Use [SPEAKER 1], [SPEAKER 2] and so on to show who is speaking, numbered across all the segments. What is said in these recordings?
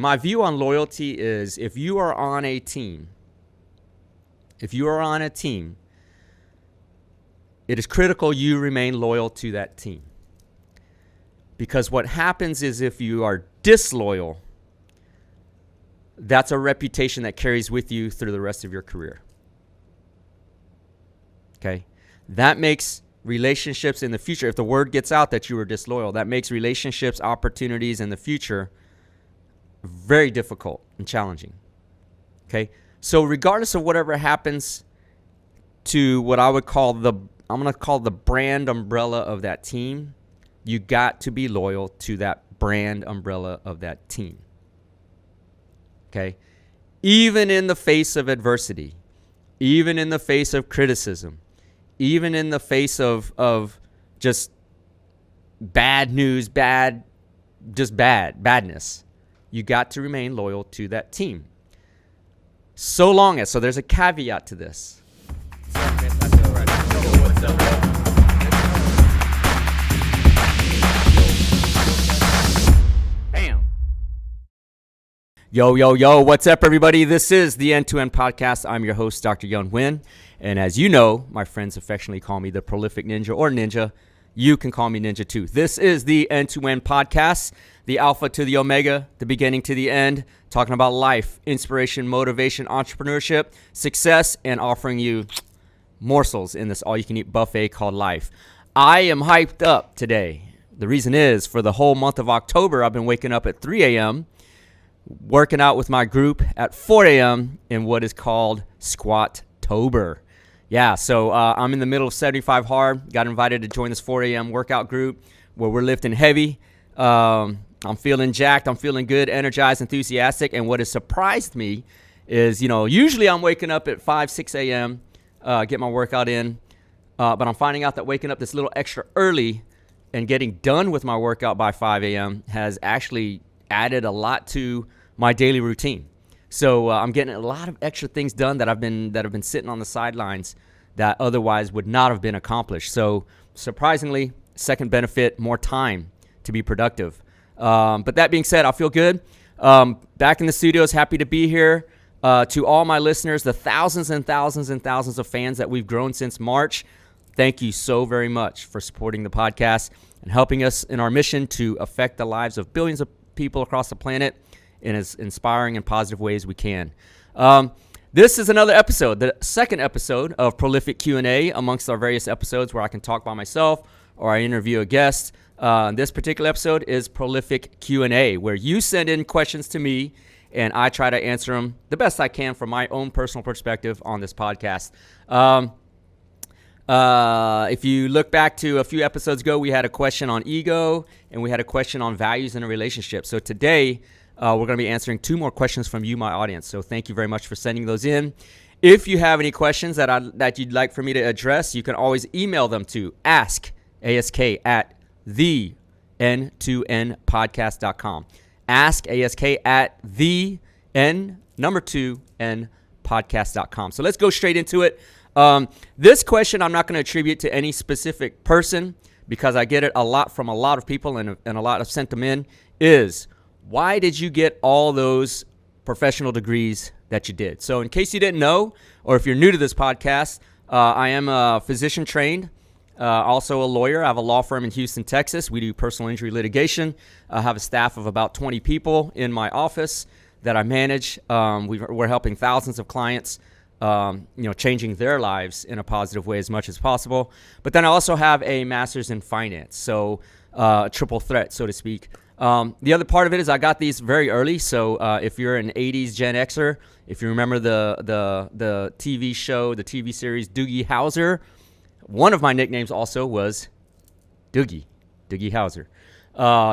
[SPEAKER 1] my view on loyalty is if you are on a team, it is critical you remain loyal to that team. Because what happens is if you are disloyal, that's a reputation that carries with you through the rest of your career. Okay? That makes relationships in the future, if the word gets out that you were disloyal, that makes relationships, opportunities in the future very difficult and challenging. Okay? So regardless of whatever happens to what I'm going to call the brand umbrella of that team, you got to be loyal to that brand umbrella of that team. Okay? Even in the face of adversity, even in the face of criticism, even in the face of just bad news, badness, you got to remain loyal to that team. So there's a caveat to this. Yo, what's up, everybody? This is the End-to-End Podcast. I'm your host, Dr. Yun Nguyen. And as you know, my friends affectionately call me the Prolific Ninja or Ninja. You can call me Ninja too. This is the End-to-End Podcast, the alpha to the omega, the beginning to the end, talking about life, inspiration, motivation, entrepreneurship, success, and offering you morsels in this all-you-can-eat buffet called life. I am hyped up today. The reason is, for the whole month of October, I've been waking up at 3 a.m., working out with my group at 4 a.m. in what is called Squat-tober. Yeah, so I'm in the middle of 75 Hard. Got invited to join this 4 a.m. workout group where we're lifting heavy. I'm feeling jacked. I'm feeling good, energized, enthusiastic. And what has surprised me is, usually I'm waking up at 5, 6 a.m., get my workout in. But I'm finding out that waking up this little extra early and getting done with my workout by 5 a.m. has actually added a lot to my daily routine. So I'm getting a lot of extra things done that have been sitting on the sidelines that otherwise would not have been accomplished. So surprisingly, second benefit, more time to be productive. But that being said, I feel good. Back in the studios, happy to be here. To all my listeners, the thousands and thousands and thousands of fans that we've grown since March, thank you so very much for supporting the podcast and helping us in our mission to affect the lives of billions of people across the planet in as inspiring and positive ways we can. This is another episode, the second episode of Prolific Q&A amongst our various episodes where I can talk by myself or I interview a guest. This particular episode is Prolific Q&A, where you send in questions to me and I try to answer them the best I can from my own personal perspective on this podcast. If you look back to a few episodes ago, we had a question on ego and we had a question on values in a relationship. So today, we're going to be answering 2 more questions from you, my audience. So thank you very much for sending those in. If you have any questions that you'd like for me to address, you can always email them to ask@the2npodcast.com. ask@the2npodcast.com. So let's go straight into it. This question I'm not going to attribute to any specific person because I get it a lot from a lot of people and a lot have sent them in, is why did you get all those professional degrees that you did? So in case you didn't know, or if you're new to this podcast, I am a physician trained, also a lawyer. I have a law firm in Houston, Texas. We do personal injury litigation. I have a staff of about 20 people in my office that I manage. We're helping thousands of clients changing their lives in a positive way as much as possible. But then I also have a master's in finance, so triple threat, so to speak. The other part of it is I got these very early. So if you're an 80s Gen Xer, if you remember the TV show, the TV series Doogie Howser, one of my nicknames also was Doogie Howser.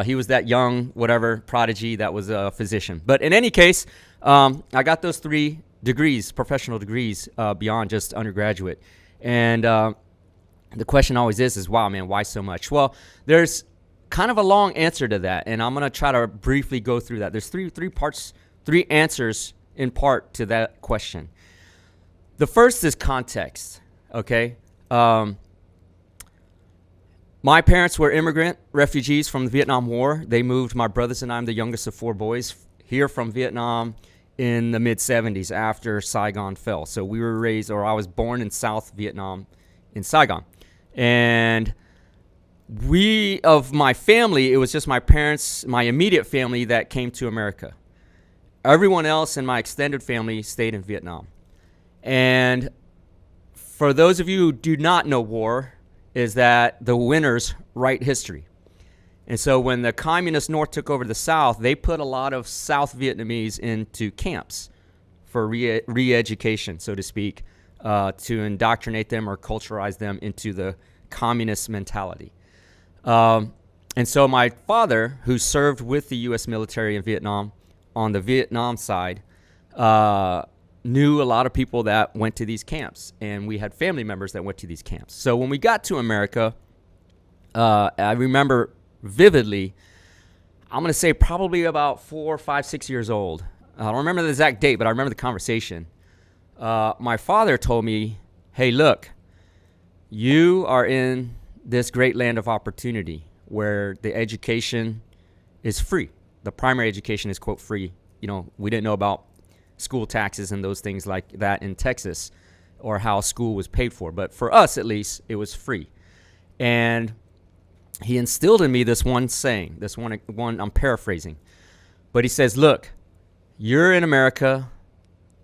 [SPEAKER 1] He was that young, whatever, prodigy that was a physician. But in any case, I got those 3 degrees, professional degrees, beyond just undergraduate. And the question always is, wow, man, why so much? Well, there's kind of a long answer to that, and I'm going to try to briefly go through that. There's three parts, 3 answers in part to that question. The first is context, okay? My parents were immigrant refugees from the Vietnam War. They moved, my brothers and I, I'm the youngest of 4 boys, here from Vietnam in the mid-'70s after Saigon fell. So we were raised, or I was born in South Vietnam in Saigon. And of my family, it was just my parents, my immediate family that came to America. Everyone else in my extended family stayed in Vietnam. And for those of you who do not know war, is that the winners write history. And so when the communist North took over the South, they put a lot of South Vietnamese into camps for re-education, so to speak, to indoctrinate them or culturalize them into the communist mentality. And so my father, who served with the U.S. military in Vietnam, on the Vietnam side, knew a lot of people that went to these camps, and we had family members that went to these camps. So when we got to America, I remember vividly, I'm going to say probably about 4, 5, 6 years old. I don't remember the exact date, but I remember the conversation. My father told me, hey, look, you are in this great land of opportunity where the education is free. The primary education is, quote, free. You know, we didn't know about school taxes and those things like that in Texas, or how school was paid for. But for us, at least, it was free. And he instilled in me this one saying, this one I'm paraphrasing. But he says, look, you're in America,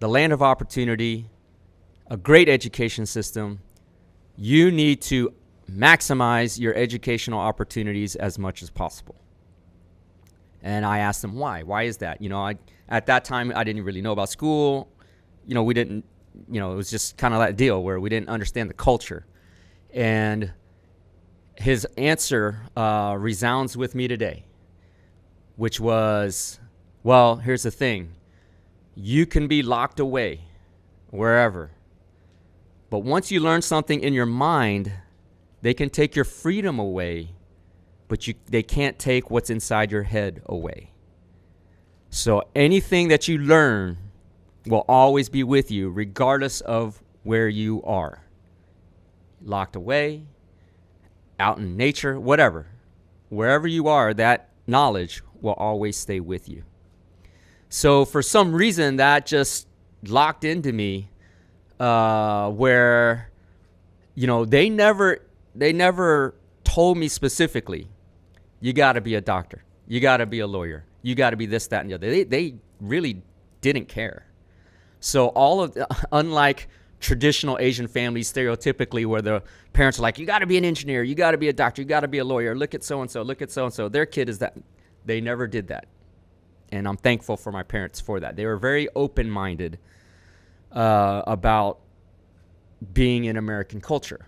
[SPEAKER 1] the land of opportunity, a great education system. You need to maximize your educational opportunities as much as possible. And I asked him why. Why is that? You know, at that time, I didn't really know about school. You know, we didn't, you know, it was just kind of that deal where we didn't understand the culture. And his answer resounds with me today, which was, well, here's the thing. You can be locked away wherever. But once you learn something in your mind, they can take your freedom away, but they can't take what's inside your head away. So anything that you learn will always be with you, regardless of where you are. Locked away, out in nature, whatever. Wherever you are, that knowledge will always stay with you. So for some reason, that just locked into me, where, you know, they never told me specifically, you got to be a doctor, you got to be a lawyer, you got to be this, that, and the other. They really didn't care. So unlike traditional Asian families, stereotypically, where the parents are like, you got to be an engineer, you got to be a doctor, you got to be a lawyer, look at so-and-so, look at so-and-so. Their kid is that. They never did that. And I'm thankful for my parents for that. They were very open-minded about being in American culture.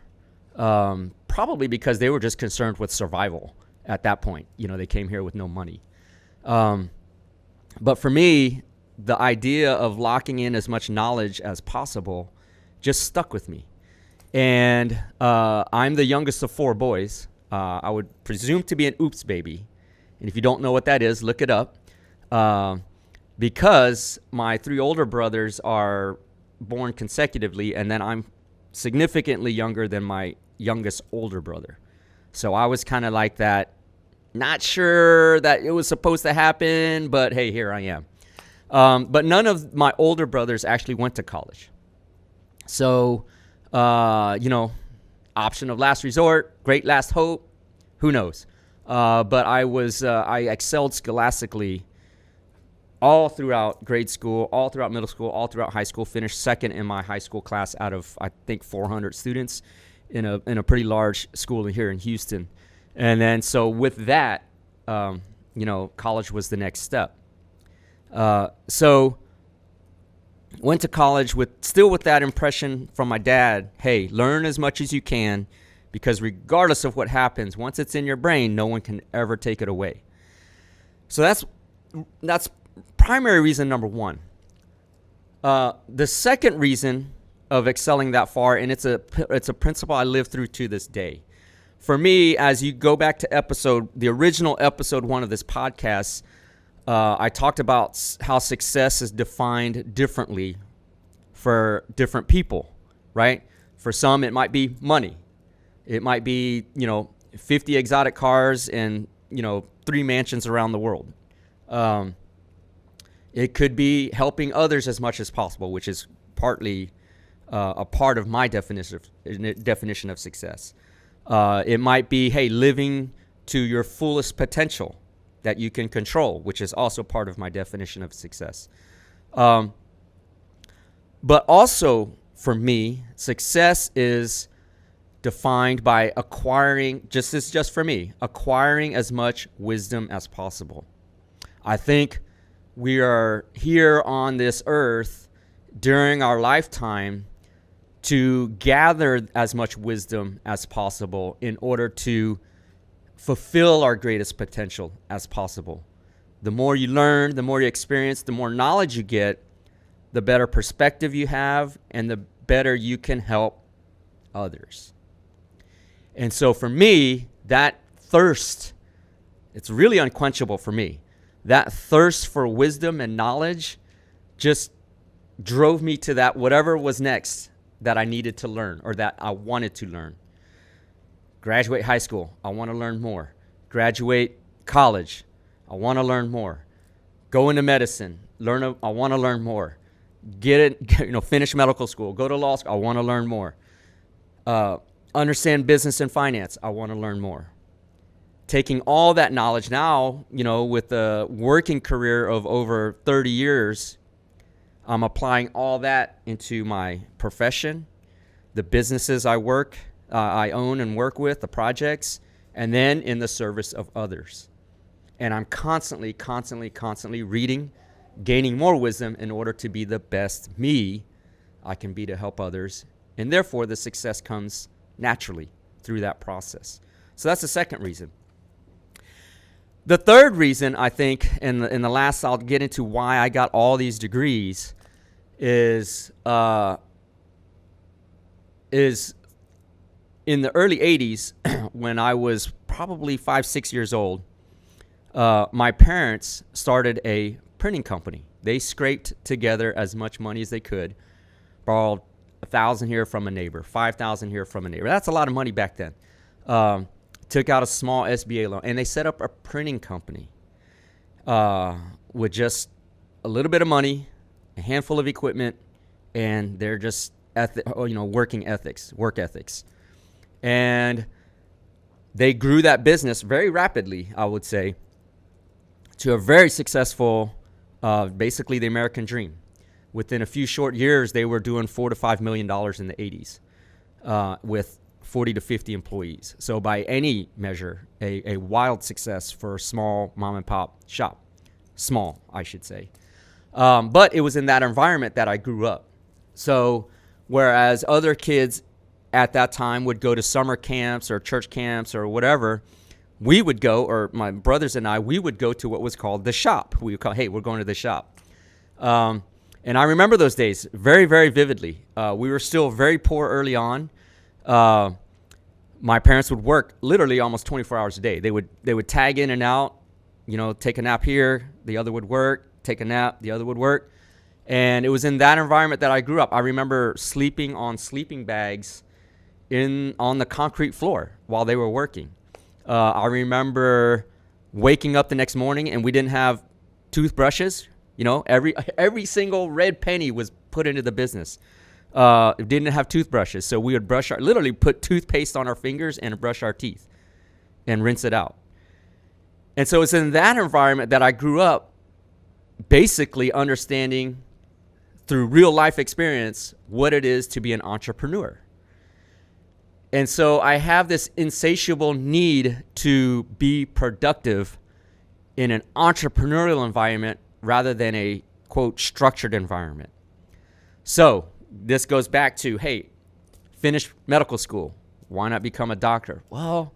[SPEAKER 1] Probably because they were just concerned with survival at that point. You know, they came here with no money. But for me, the idea of locking in as much knowledge as possible just stuck with me. And I'm the youngest of 4 boys. I would presume to be an oops baby. And if you don't know what that is, look it up. Because my 3 older brothers are born consecutively, and then I'm significantly younger than my youngest older brother. So I was kind of like that, not sure that it was supposed to happen, but hey, here I am. But none of my older brothers actually went to college. So, you know, option of last resort, great last hope, who knows? But I excelled scholastically all throughout grade school, all throughout middle school, all throughout high school. Finished second in my high school class out of, I think, 400 students in a pretty large school here in Houston. And then so with that, you know, college was the next step. So went to college with that impression from my dad, hey, learn as much as you can, because regardless of what happens, once it's in your brain, no one can ever take it away. So that's primary reason number 1. The second reason of excelling that far, and it's a principle I live through to this day. For me, as you go back to the original episode 1 of this podcast, I talked about how success is defined differently for different people, right? For some, it might be money. It might be, you know, 50 exotic cars and, you know, 3 mansions around the world. It could be helping others as much as possible, which is partly a part of my definition of success. It might be, hey, living to your fullest potential that you can control, which is also part of my definition of success. But also for me, success is defined by acquiring as much wisdom as possible. I think we are here on this earth during our lifetime to gather as much wisdom as possible in order to fulfill our greatest potential as possible. The more you learn, the more you experience, the more knowledge you get, the better perspective you have, and the better you can help others. And so for me, that thirst, it's really unquenchable for me. That thirst for wisdom and knowledge just drove me to that whatever was next that I needed to learn or that I wanted to learn. Graduate high school, I want to learn more. Graduate college, I want to learn more. Go into medicine, I want to learn more. Finish medical school, go to law school, I want to learn more. Understand business and finance, I want to learn more. Taking all that knowledge now, with a working career of over 30 years, I'm applying all that into my profession, the businesses I own and work with, the projects, and then in the service of others. And I'm constantly reading, gaining more wisdom in order to be the best me I can be to help others. And therefore, the success comes naturally through that process. So that's the second reason. The third reason, I think, and the last I'll get into why I got all these degrees is in the early 80s, when I was probably 5-6 years old, my parents started a printing company. They scraped together as much money as they could, borrowed $1,000 here from a neighbor, $5,000 here from a neighbor. That's a lot of money back then. Took out a small SBA loan, and they set up a printing company with just a little bit of money, a handful of equipment, and they're just work ethics. And they grew that business very rapidly, I would say, to a very successful, basically the American dream. Within a few short years, they were doing $4 to $5 million in the 80s with 40 to 50 employees. So by any measure, a wild success for a small mom and pop shop. Small, I should say. But it was in that environment that I grew up. So whereas other kids at that time would go to summer camps or church camps or whatever, we would go, or my brothers and I, we would go to what was called the shop. We would call, hey, we're going to the shop. And I remember those days very, very vividly. We were still very poor early on. My parents would work literally almost 24 hours a day. They would tag in and out, take a nap here, the other would work, take a nap, the other would work. And it was in that environment that I grew up. I remember sleeping on sleeping bags on the concrete floor while they were working. I remember waking up the next morning and we didn't have toothbrushes. Every single red penny was put into the business. Didn't have toothbrushes, so we would literally put toothpaste on our fingers and brush our teeth and rinse it out. And so it's in that environment that I grew up, basically understanding through real life experience what it is to be an entrepreneur. And so I have this insatiable need to be productive in an entrepreneurial environment rather than a, quote, structured environment. So this goes back to, hey, finish medical school. Why not become a doctor? Well,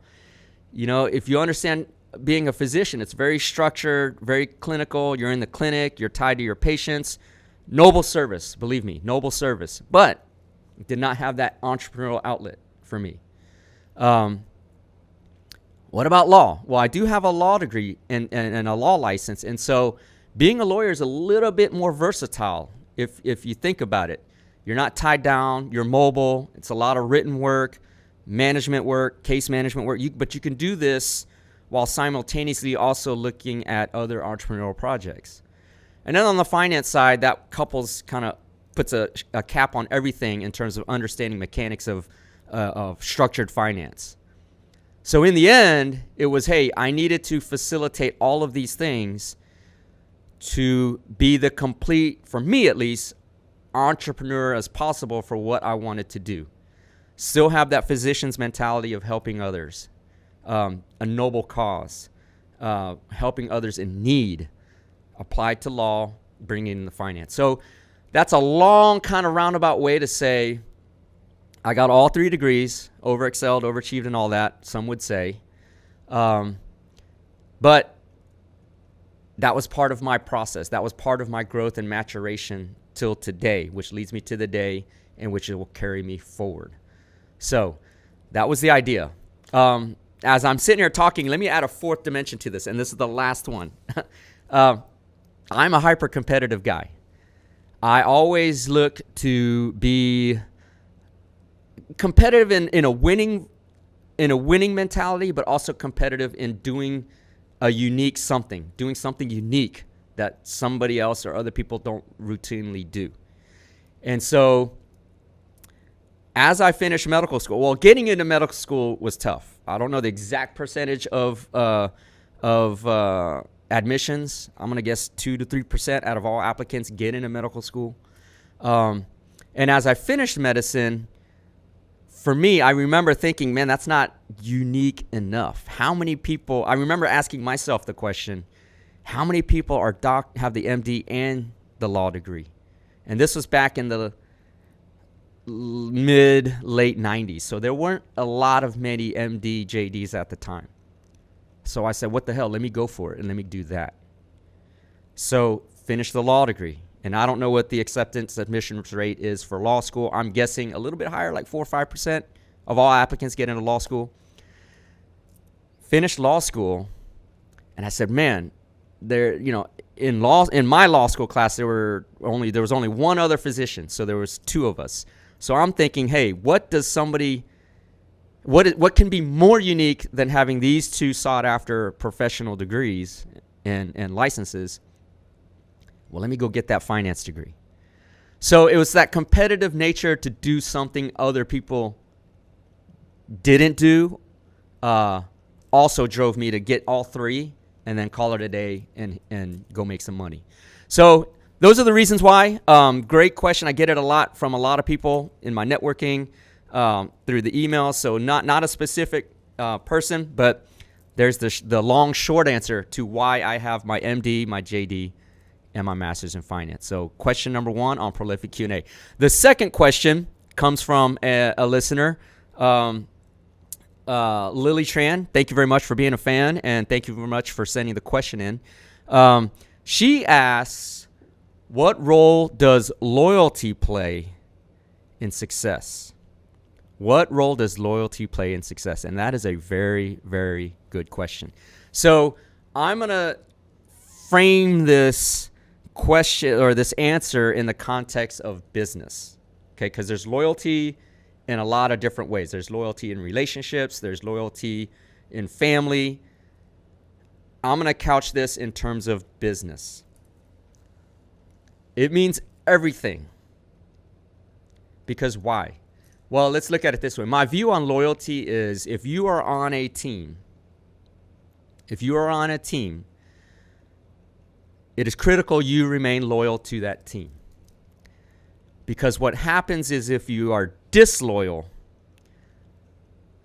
[SPEAKER 1] if you understand being a physician, it's very structured, very clinical. You're in the clinic. You're tied to your patients. Noble service, believe me, noble service. But it did not have that entrepreneurial outlet for me. What about law? Well, I do have a law degree and a law license. And so being a lawyer is a little bit more versatile if you think about it. You're not tied down. You're mobile. It's a lot of written work, management work, case management work. But you can do this while simultaneously also looking at other entrepreneurial projects. And then on the finance side, that puts a cap on everything in terms of understanding mechanics of structured finance. So in the end, it was, hey, I needed to facilitate all of these things to be the complete, for me at least, entrepreneur as possible for what I wanted to do. Still have that physician's mentality of helping others, a noble cause, helping others in need, applied to law, bringing in the finance. So that's a long kind of roundabout way to say I got all 3 degrees, overexcelled, overachieved, and all that, some would say. But that was part of my process. That was part of my growth and maturation till today, which leads me to the day in which it will carry me forward. So that was the idea. As I'm sitting here talking, let me add a 4th dimension to this, and this is the last one. I'm a hyper-competitive guy. I always look to be competitive in a winning mentality, but also competitive in doing doing something unique that somebody else or other people don't routinely do. And so as I finished medical school, getting into medical school was tough. I don't know the exact percentage of admissions. I'm going to guess 2 to 3% out of all applicants get into medical school. And as I finished medicine, for me, I remember thinking, man, that's not unique enough. How many people, I remember asking myself the question, how many people have the MD and the law degree? And this was back in the late 90s. So there weren't a lot of many MD, JDs at the time. So I said, what the hell? Let me go for it and let me do that. So finished the law degree. And I don't know what the acceptance admissions rate is for law school. I'm guessing a little bit higher, like 4 or 5% of all applicants get into law school. Finished law school, and I said, man, in my law school class there was only one other physician, so there was 2 of us. So I'm thinking, hey, what can be more unique than having these 2 sought after professional degrees and licenses? Well, let me go get that finance degree. So it was that competitive nature to do something other people didn't do also drove me to get all 3 and then call it a day and go make some money. So those are the reasons why. Great question. I get it a lot from a lot of people in my networking through the email. So not a specific person, but there's the long, short answer to why I have my MD, my JD, and my master's in finance. So question number 1 on Prolific Q&A. The second question comes from a listener, Lily Tran. Thank you very much for being a fan, and thank you very much for sending the question in. She asks, what role does loyalty play in success? What role does loyalty play in success? And that is a very, very good question. So I'm going to frame this question or this answer in the context of business, okay? Because there's loyalty in a lot of different ways. There's loyalty in relationships. There's loyalty in family. I'm going to couch this in terms of business. It means everything. Because why? Well, let's look at it this way. My view on loyalty is if you are on a team, it is critical you remain loyal to that team. Because what happens is if you are disloyal,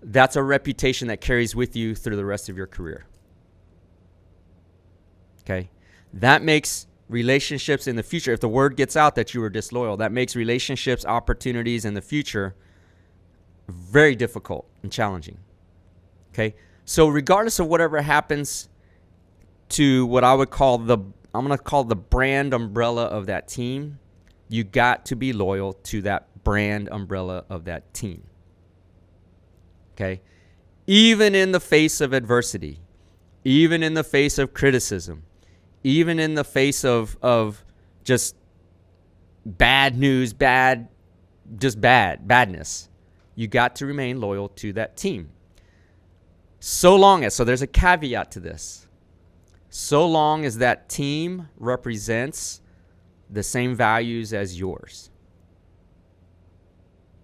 [SPEAKER 1] that's a reputation that carries with you through the rest of your career. Okay? That makes relationships in the future, if the word gets out that you were disloyal, that makes relationships, opportunities in the future very difficult and challenging. Okay? So regardless of whatever happens to what I'm going to call the brand umbrella of that team, you got to be loyal to that brand umbrella of that team. Okay? Even in the face of adversity, even in the face of criticism, even in the face of just bad news, badness, you got to remain loyal to that team. So there's a caveat to this. so long as that team represents the same values as yours.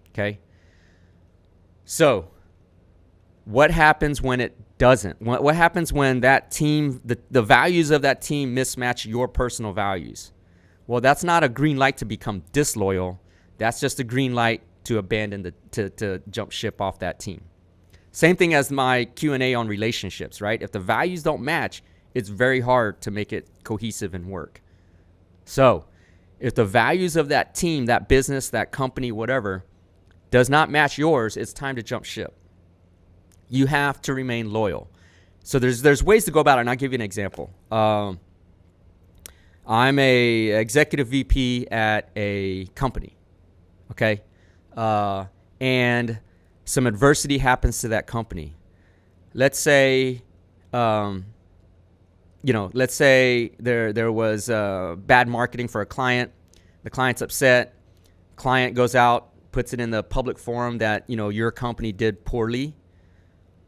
[SPEAKER 1] Okay? So, what happens when it doesn't? What happens when that team, the values of that team mismatch your personal values? Well, that's not a green light to become disloyal. That's just a green light to abandon to jump ship off that team. Same thing as my Q&A on relationships, right? If the values don't match, it's very hard to make it cohesive and work. So, if the values of that team, that business, that company, whatever, does not match yours, it's time to jump ship. You have to remain loyal. So there's ways to go about it, and I'll give you an example. I'm a executive VP at a company, okay? And some adversity happens to that company. Let's say, let's say there was bad marketing for a client. The client's upset. Client goes out, puts it in the public forum that, your company did poorly.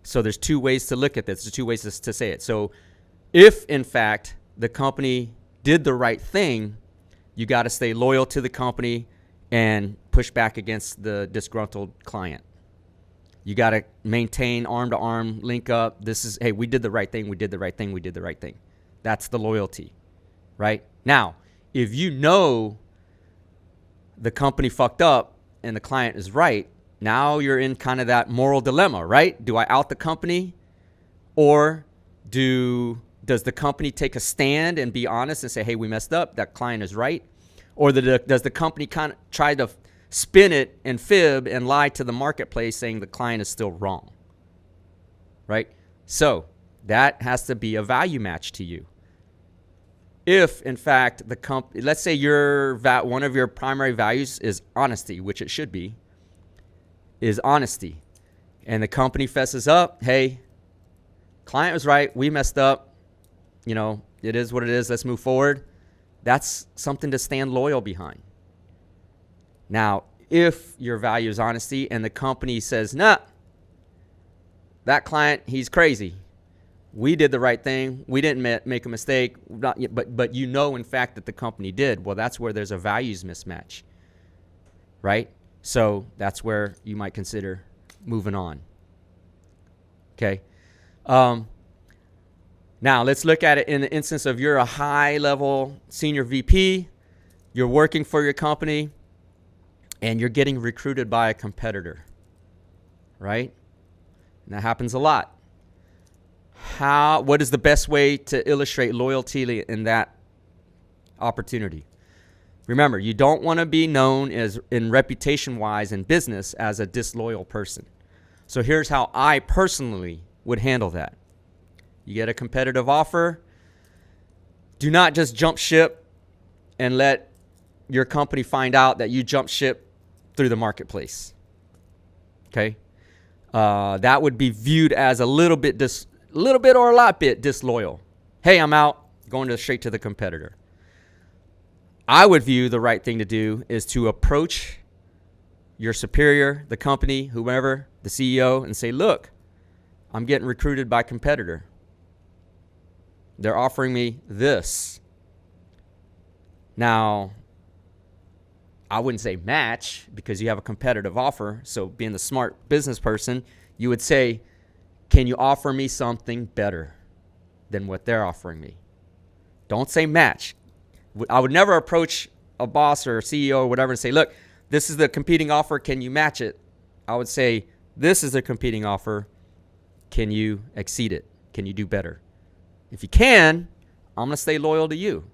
[SPEAKER 1] So there's two ways to look at this. There's two ways to say it. So if, in fact, the company did the right thing, you got to stay loyal to the company and push back against the disgruntled client. You got to maintain arm-to-arm, link up. Hey, we did the right thing. We did the right thing. We did the right thing. That's the loyalty, right? Now, if you know the company fucked up and the client is right, now you're in kind of that moral dilemma, right? Do I out the company, or does the company take a stand and be honest and say, hey, we messed up, that client is right? Or does the company kind of try to spin it and fib and lie to the marketplace saying the client is still wrong, right? So that has to be a value match to you. If, in fact, the company, let's say one of your primary values is honesty, which it should be, is honesty, and the company fesses up, hey, client was right, we messed up, it is what it is, let's move forward. That's something to stand loyal behind. Now, if your value is honesty and the company says, nah, that client, he's crazy, we did the right thing, we didn't make a mistake, but in fact, that the company did, well, that's where there's a values mismatch, right? So that's where you might consider moving on. Okay. Now let's look at it in the instance of you're a high-level senior VP, you're working for your company, and you're getting recruited by a competitor, right? And that happens a lot. What is the best way to illustrate loyalty in that opportunity? Remember, you don't want to be known as, in reputation-wise in business, as a disloyal person. So here's how I personally would handle that. You get a competitive offer. Do not just jump ship and let your company find out that you jumped ship through the marketplace. Okay? That would be viewed as a little bit or a lot bit disloyal. Hey, I'm out, going straight to the competitor. I would view the right thing to do is to approach your superior, the company, whoever, the CEO, and say, look, I'm getting recruited by a competitor. They're offering me this. Now, I wouldn't say match because you have a competitive offer. So being the smart business person, you would say, can you offer me something better than what they're offering me? Don't say match. I would never approach a boss or a CEO or whatever and say, look, this is the competing offer. Can you match it? I would say, this is the competing offer. Can you exceed it? Can you do better? If you can, I'm going to stay loyal to you.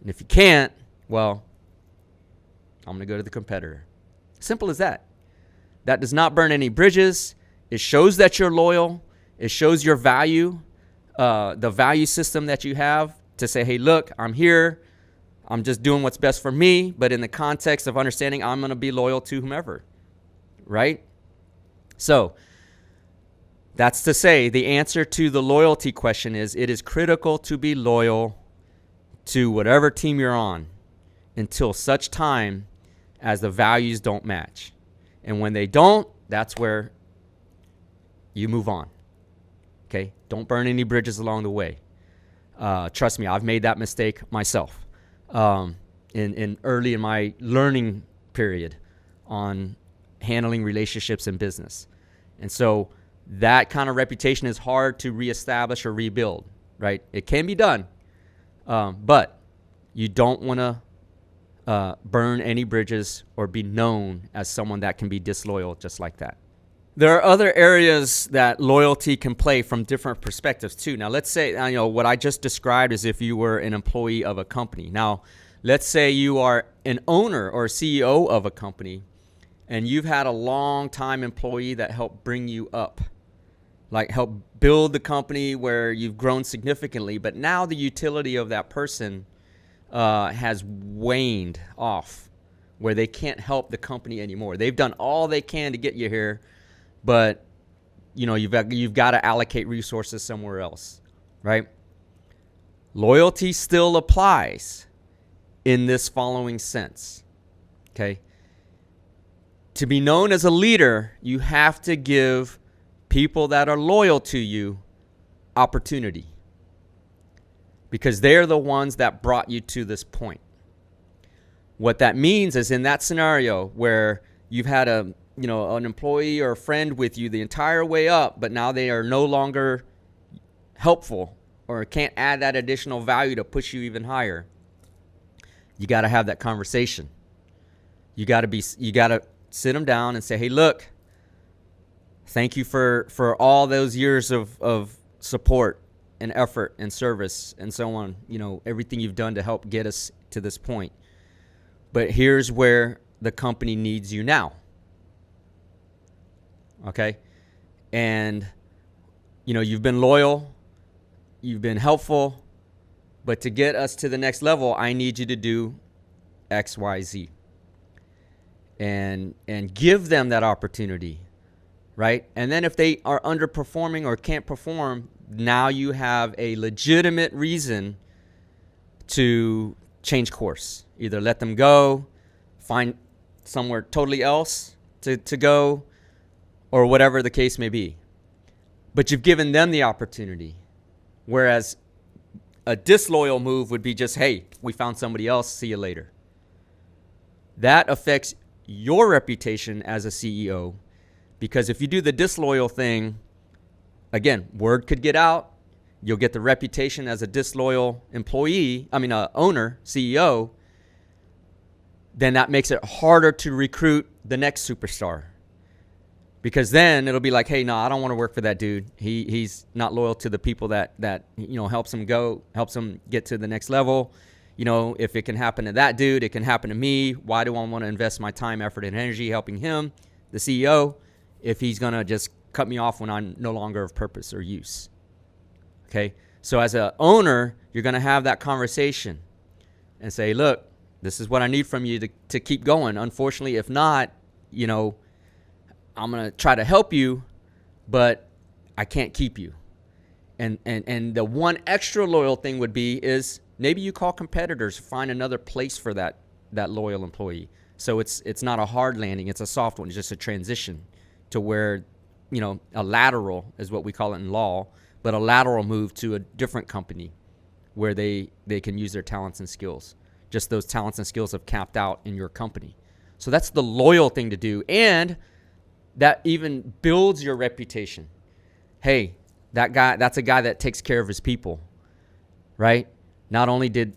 [SPEAKER 1] And if you can't, well, I'm going to go to the competitor. Simple as that. That does not burn any bridges. It shows that you're loyal. It shows your value, the value system that you have to say, hey, look, I'm here. I'm just doing what's best for me. But in the context of understanding, I'm going to be loyal to whomever, right? So that's to say the answer to the loyalty question is it is critical to be loyal to whatever team you're on until such time as the values don't match. And when they don't, that's where you move on. Okay? Don't burn any bridges along the way. Trust me, I've made that mistake myself in early in my learning period on handling relationships in business. And so that kind of reputation is hard to reestablish or rebuild, right? It can be done, but you don't want to burn any bridges or be known as someone that can be disloyal just like that. There are other areas that loyalty can play from different perspectives too. Now, let's say, what I just described is if you were an employee of a company. Now, let's say you are an owner or CEO of a company and you've had a long time employee that helped bring you up, like help build the company where you've grown significantly, but now the utility of that person has waned off where they can't help the company anymore. They've done all they can to get you here, but you've got to allocate resources somewhere else, right? Loyalty still applies in this following sense, okay? To be known as a leader, you have to give people that are loyal to you opportunity because they're the ones that brought you to this point. What that means is in that scenario where you've had an employee or a friend with you the entire way up, but now they are no longer helpful or can't add that additional value to push you even higher. You got to have that conversation. You got to sit them down and say, hey, look, thank you for all those years of support and effort and service and so on, everything you've done to help get us to this point. But here's where the company needs you now. Okay? And, you've been loyal, you've been helpful, but to get us to the next level, I need you to do X, Y, Z. And give them that opportunity, right? And then if they are underperforming or can't perform, now you have a legitimate reason to change course. Either let them go, find somewhere totally else to go, or whatever the case may be. But you've given them the opportunity. Whereas a disloyal move would be just, hey, we found somebody else, see you later. That affects your reputation as a CEO, because if you do the disloyal thing, again, word could get out. You'll get the reputation as a disloyal owner, CEO. Then that makes it harder to recruit the next superstar. Because then it'll be like, hey, no, I don't want to work for that dude. He's not loyal to the people that helps him get to the next level. If it can happen to that dude, it can happen to me. Why do I want to invest my time, effort, and energy helping him, the CEO, if he's going to just cut me off when I'm no longer of purpose or use? Okay? So as an owner, you're going to have that conversation and say, look, this is what I need from you to keep going. Unfortunately, if not, I'm going to try to help you, but I can't keep you. And the one extra loyal thing would be is maybe you call competitors, find another place for that loyal employee. So it's not a hard landing, it's a soft one. It's just a transition to where, a lateral is what we call it in law, but a lateral move to a different company where they can use their talents and skills. Just those talents and skills have capped out in your company. So that's the loyal thing to do. And that even builds your reputation. Hey, that's a guy that takes care of his people, right? Not only did,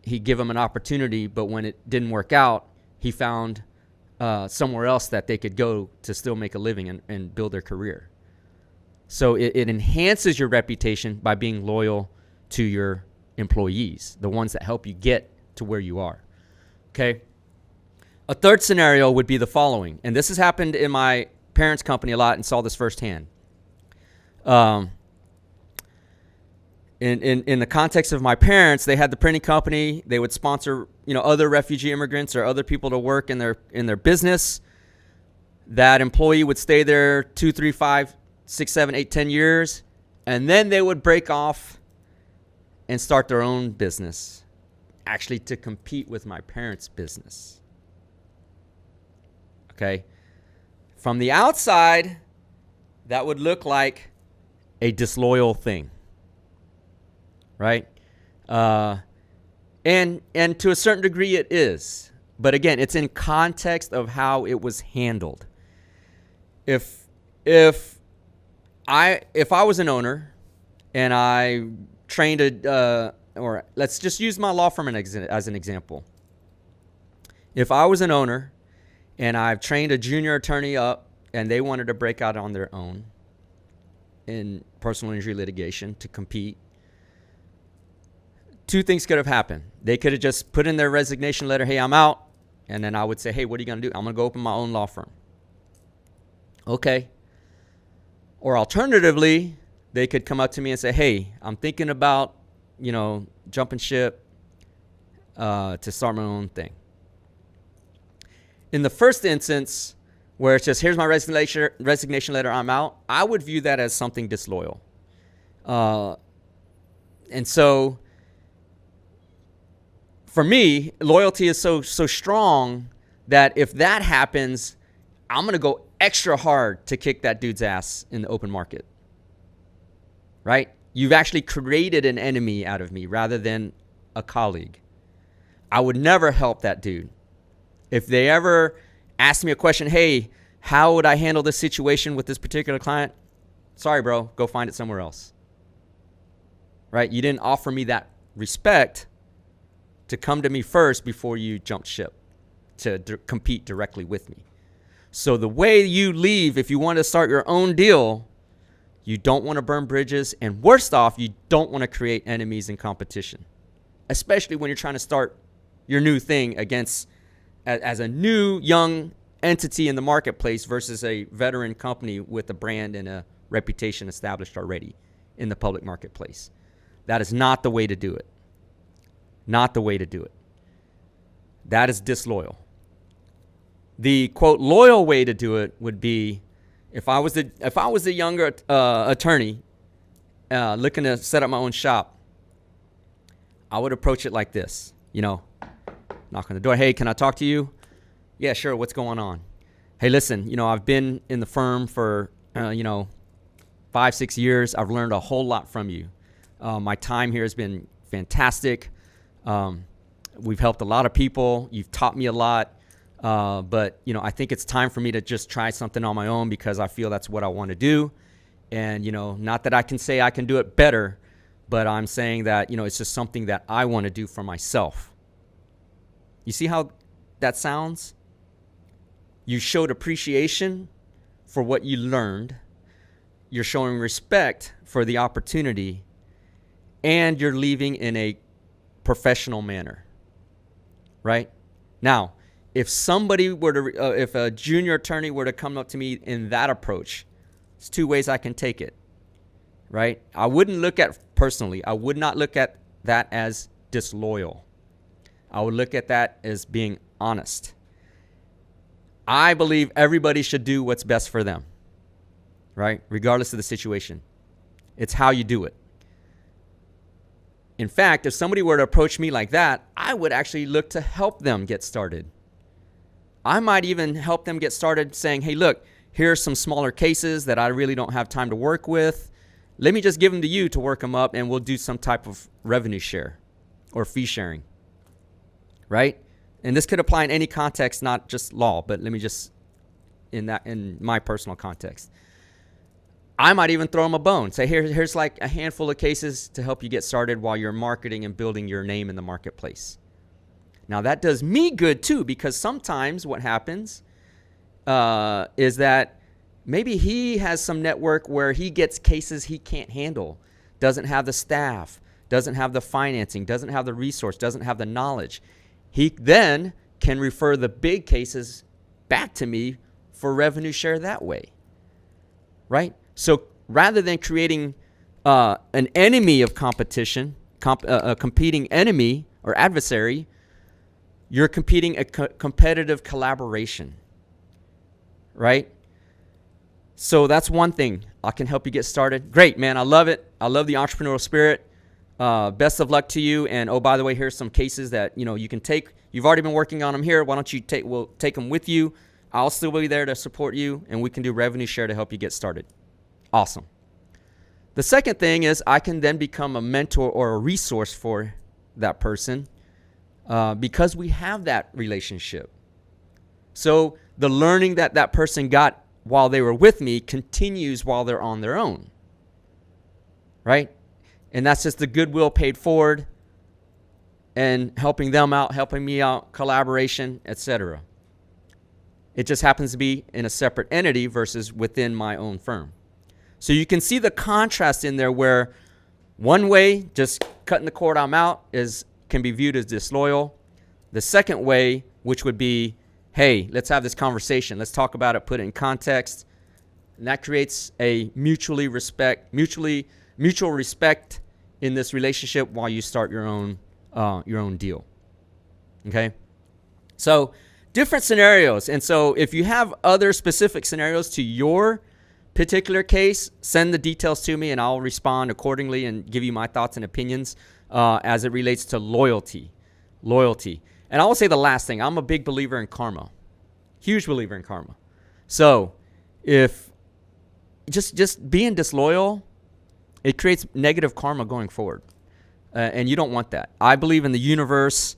[SPEAKER 1] he give them an opportunity, but when it didn't work out, he found somewhere else that they could go to still make a living and build their career. So it enhances your reputation by being loyal to your employees, the ones that help you get to where you are. Okay. A third scenario would be the following, and this has happened in my parents' company a lot and saw this firsthand. In the context of my parents, they had the printing company. They would sponsor, other refugee immigrants or other people to work in their business. That employee would stay there 2, 3, 5, 6, 7, 8, 10 years, and then they would break off and start their own business, actually to compete with my parents' business. Okay? From the outside, that would look like a disloyal thing, right? And to a certain degree it is. But again, it's in context of how it was handled. If I was an owner and I trained or let's just use my law firm as an example. If I was an owner and I've trained a junior attorney up and they wanted to break out on their own in personal injury litigation to compete, two things could have happened. They could have just put in their resignation letter, hey, I'm out. And then I would say, hey, what are you going to do? I'm going to go open my own law firm. Okay. Or alternatively, they could come up to me and say, hey, I'm thinking about, jumping ship to start my own thing. In the first instance, where it's just, here's my resignation letter, I'm out, I would view that as something disloyal. And so for me, loyalty is so strong that if that happens, I'm going to go extra hard to kick that dude's ass in the open market. Right? You've actually created an enemy out of me rather than a colleague. I would never help that dude. If they ever asked me a question, hey, how would I handle this situation with this particular client? Sorry, bro, go find it somewhere else. Right? You didn't offer me that respect to come to me first before you jumped ship to compete directly with me. So the way you leave, if you want to start your own deal, you don't want to burn bridges, and worst off, you don't want to create enemies in competition, especially when you're trying to start your new thing as a new young entity in the marketplace versus a veteran company with a brand and a reputation established already in the public marketplace. That is not the way to do it. Not the way to do it. That is disloyal. The quote loyal way to do it would be if I was the younger attorney looking to set up my own shop, I would approach it like this. Knock on the door. Hey, can I talk to you? Yeah, sure. What's going on? Hey, listen, I've been in the firm for 5-6 years. I've learned a whole lot from you. My time here has been fantastic. We've helped a lot of people. You've taught me a lot. But I think it's time for me to just try something on my own because I feel that's what I want to do. And, not that I can say I can do it better, but I'm saying that, it's just something that I want to do for myself. You see how that sounds? You showed appreciation for what you learned. You're showing respect for the opportunity, and you're leaving in a professional manner, right? Now, if a junior attorney were to come up to me in that approach, there's two ways I can take it, right? I would not look at that as disloyal. I would look at that as being honest. I believe everybody should do what's best for them, right? Regardless of the situation. It's how you do it. In fact, if somebody were to approach me like that, I would actually look to help them get started. I might even help them get started saying, hey, look, here are some smaller cases that I really don't have time to work with. Let me just give them to you to work them up, and we'll do some type of revenue share or fee sharing, right? And this could apply in any context, not just law, but let me just, in my personal context. I might even throw them a bone. Say, here's like a handful of cases to help you get started while you're marketing and building your name in the marketplace. Now, that does me good, too, because sometimes what happens is that maybe he has some network where he gets cases he can't handle, doesn't have the staff, doesn't have the financing, doesn't have the resource, doesn't have the knowledge. He then can refer the big cases back to me for revenue share that way, right? So rather than creating an enemy of competition, a competing enemy or adversary, you're competing a competitive collaboration, right? So that's one thing. I can help you get started. Great, man. I love it. I love the entrepreneurial spirit. Best of luck to you. And oh, by the way, here's some cases that you can take. You've already been working on them here. Why don't you we'll take them with you. I'll still be there to support you, and we can do revenue share to help you get started. Awesome. The second thing is I can then become a mentor or a resource for that person because we have that relationship. So the learning that that person got while they were with me continues while they're on their own, right? And that's just the goodwill paid forward and helping them out, helping me out, collaboration, etc. It just happens to be in a separate entity versus within my own firm. So you can see the contrast in there where one way, just cutting the cord, I'm out, can be viewed as disloyal. The second way, which would be, hey, let's have this conversation. Let's talk about it, put it in context. And that creates a mutual respect in this relationship while you start your own deal. Okay? So different scenarios. And so if you have other specific scenarios to your particular case, send the details to me and I'll respond accordingly and give you my thoughts and opinions as it relates to loyalty. And I will say the last thing. I'm a big believer in karma. Huge believer in karma. So if just being disloyal, it creates negative karma going forward. And you don't want that. I believe in the universe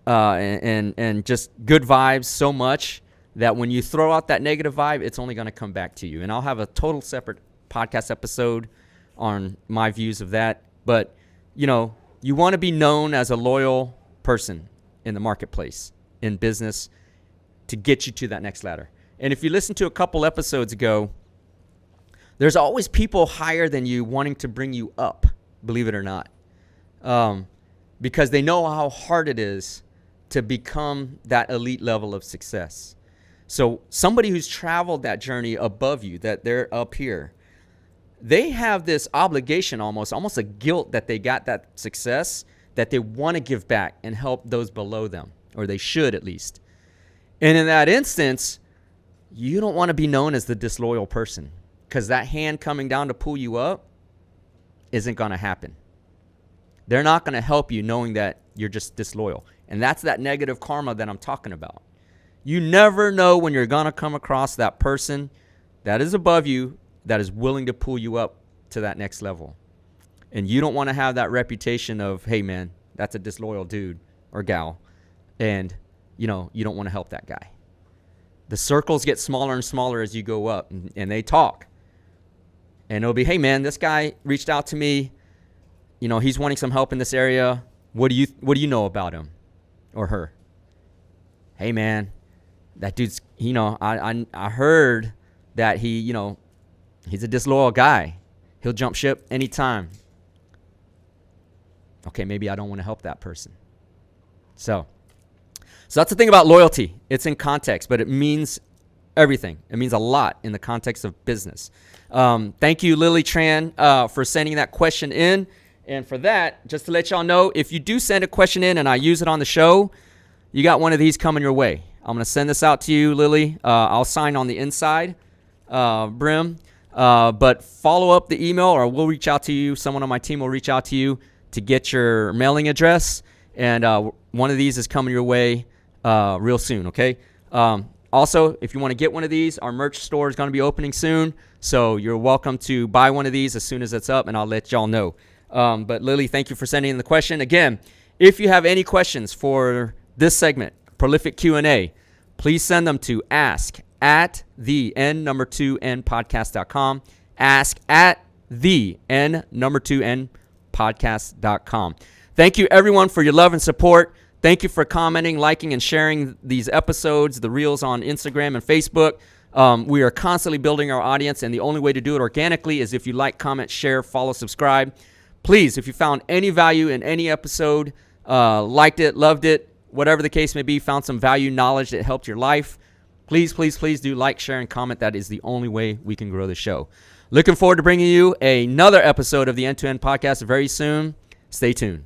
[SPEAKER 1] and just good vibes so much that when you throw out that negative vibe, it's only going to come back to you. And I'll have a total separate podcast episode on my views of that. But, you want to be known as a loyal person in the marketplace, in business, to get you to that next ladder. And if you listen to a couple episodes ago, there's always people higher than you wanting to bring you up, believe it or not, because they know how hard it is to become that elite level of success. So somebody who's traveled that journey above you, that they're up here, they have this obligation, almost a guilt that they got that success, that they want to give back and help those below them, or they should at least. And in that instance, you don't want to be known as the disloyal person, because that hand coming down to pull you up isn't going to happen. They're not going to help you knowing that you're just disloyal. And that's that negative karma that I'm talking about. You never know when you're going to come across that person that is above you that is willing to pull you up to that next level. And you don't want to have that reputation of, hey, man, that's a disloyal dude or gal. And, you don't want to help that guy. The circles get smaller and smaller as you go up, and they talk. And it'll be, hey, man, this guy reached out to me. He's wanting some help in this area. What do you know about him or her? Hey, man, that dude's, I heard that he's a disloyal guy. He'll jump ship anytime. Okay, maybe I don't want to help that person. So that's the thing about loyalty. It's in context, but it means everything. It means a lot in the context of business. Thank you, Lily Tran, for sending that question in. And for that, just to let y'all know, if you do send a question in and I use it on the show, you got one of these coming your way. I'm going to send this out to you, Lily. I'll sign on the inside brim. But follow up the email, or we'll reach out to you. Someone on my team will reach out to you to get your mailing address. And one of these is coming your way real soon, okay? Also, if you want to get one of these, our merch store is going to be opening soon. So you're welcome to buy one of these as soon as it's up, and I'll let y'all know. But Lily, thank you for sending in the question. Again, if you have any questions for this segment, Prolific Q&A, please send them to ask@the2npodcast.com. ask@the2npodcast.com. Thank you, everyone, for your love and support. Thank you for commenting, liking, and sharing these episodes, the reels on Instagram and Facebook. We are constantly building our audience, and the only way to do it organically is if you like, comment, share, follow, subscribe. Please, if you found any value in any episode, liked it, loved it, whatever the case may be, found some value, knowledge that helped your life, please, please, please do like, share, and comment. That is the only way we can grow the show. Looking forward to bringing you another episode of the End-to-End Podcast very soon. Stay tuned.